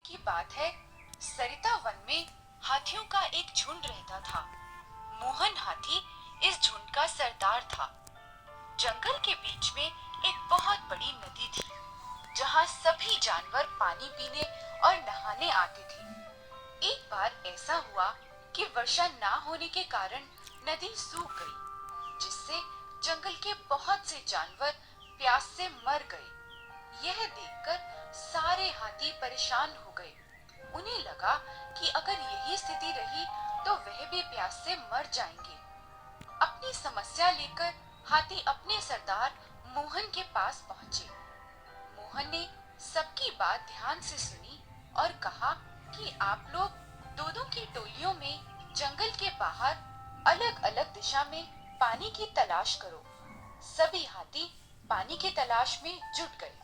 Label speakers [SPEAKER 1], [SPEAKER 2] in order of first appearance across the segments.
[SPEAKER 1] की बात है। सरिता वन में हाथियों का एक झुंड रहता था। मोहन हाथी इस झुंड का सरदार था। जंगल के बीच में एक बहुत बड़ी नदी थी, जहाँ सभी जानवर पानी पीने और नहाने आते थे। एक बार ऐसा हुआ कि वर्षा ना होने के कारण नदी सूख गई, जिससे जंगल के बहुत से जानवर प्यास से मर गए। यह देखकर सारे हाथी परेशान हो गए। उन्हें लगा कि अगर यही स्थिति रही तो वह भी प्यास से मर जाएंगे। अपनी समस्या लेकर हाथी अपने सरदार मोहन के पास पहुंचे। मोहन ने सबकी बात ध्यान से सुनी और कहा कि आप लोग दो की टोलियों में जंगल के बाहर अलग अलग दिशा में पानी की तलाश करो। सभी हाथी पानी की तलाश में जुट गए।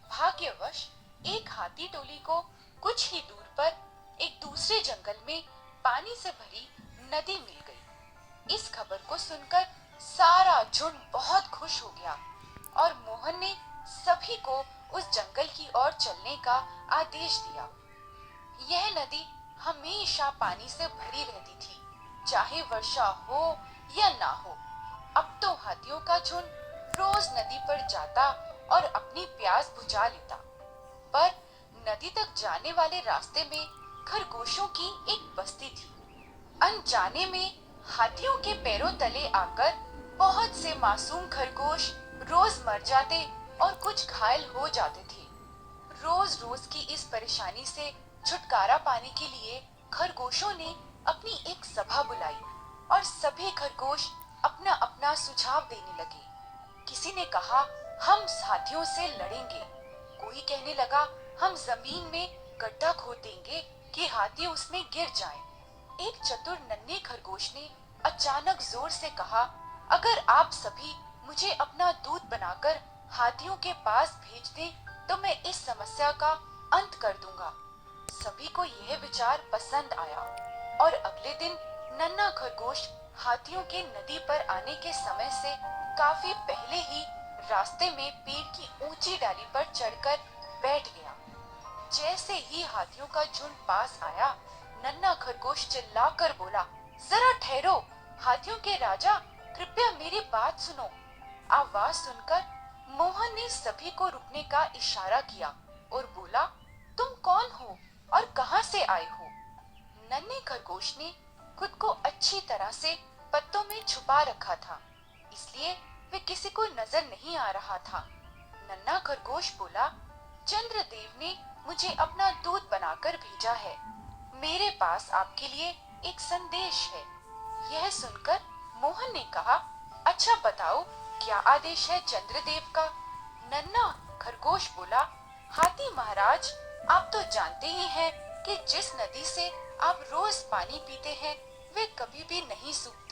[SPEAKER 1] भाग्यवश एक हाथी टोली को कुछ ही दूर पर एक दूसरे जंगल में पानी से भरी नदी मिल गई। इस खबर को सुनकर सारा झुंड बहुत खुश हो गया और मोहन ने सभी को उस जंगल की ओर चलने का आदेश दिया। यह नदी हमेशा पानी से भरी रहती थी, चाहे वर्षा हो या ना हो। अब तो हाथियों का झुंड रोज नदी पर जाता और अपनी प्यास बुझा लेता। पर नदी तक जाने वाले रास्ते में खरगोशों की एक बस्ती थी। अनजाने में हाथियों के पैरों तले आकर बहुत से मासूम खरगोश रोज मर जाते और कुछ घायल हो जाते थे। रोज रोज की इस परेशानी से छुटकारा पाने के लिए खरगोशों ने अपनी एक सभा बुलाई और सभी खरगोश अपना अपना सुझाव देने लगे। किसी ने कहा, हम हाथियों से लड़ेंगे। कोई कहने लगा, हम जमीन में गड्ढा खोद देंगे कि हाथी उसमें गिर जाएं। एक चतुर नन्हे खरगोश ने अचानक जोर से कहा, अगर आप सभी मुझे अपना दूत बनाकर हाथियों के पास भेज दें तो मैं इस समस्या का अंत कर दूंगा। सभी को यह विचार पसंद आया और अगले दिन नन्हा खरगोश हाथियों के नदी पर आने के समय से काफी पहले ही रास्ते में पेड़ की ऊंची डाली पर चढ़कर बैठ गया। जैसे ही हाथियों का झुंड पास आया, नन्हा खरगोश चिल्लाकर बोला, जरा ठहरो, हाथियों के राजा, कृपया मेरी बात सुनो। आवाज सुनकर मोहन ने सभी को रुकने का इशारा किया और बोला, तुम कौन हो और कहां से आए हो? नन्हे खरगोश ने खुद को अच्छी तरह से पत्तों में छुपा रखा था, इसलिए वे किसी को नजर नहीं आ रहा था। नन्हा खरगोश बोला, चंद्रदेव ने मुझे अपना दूत बनाकर भेजा है। मेरे पास आपके लिए एक संदेश है। यह सुनकर मोहन ने कहा, अच्छा बताओ, क्या आदेश है चंद्रदेव का? नन्हा खरगोश बोला, हाथी महाराज, आप तो जानते ही हैं कि जिस नदी से आप रोज पानी पीते हैं वे कभी भी नहीं सूखती।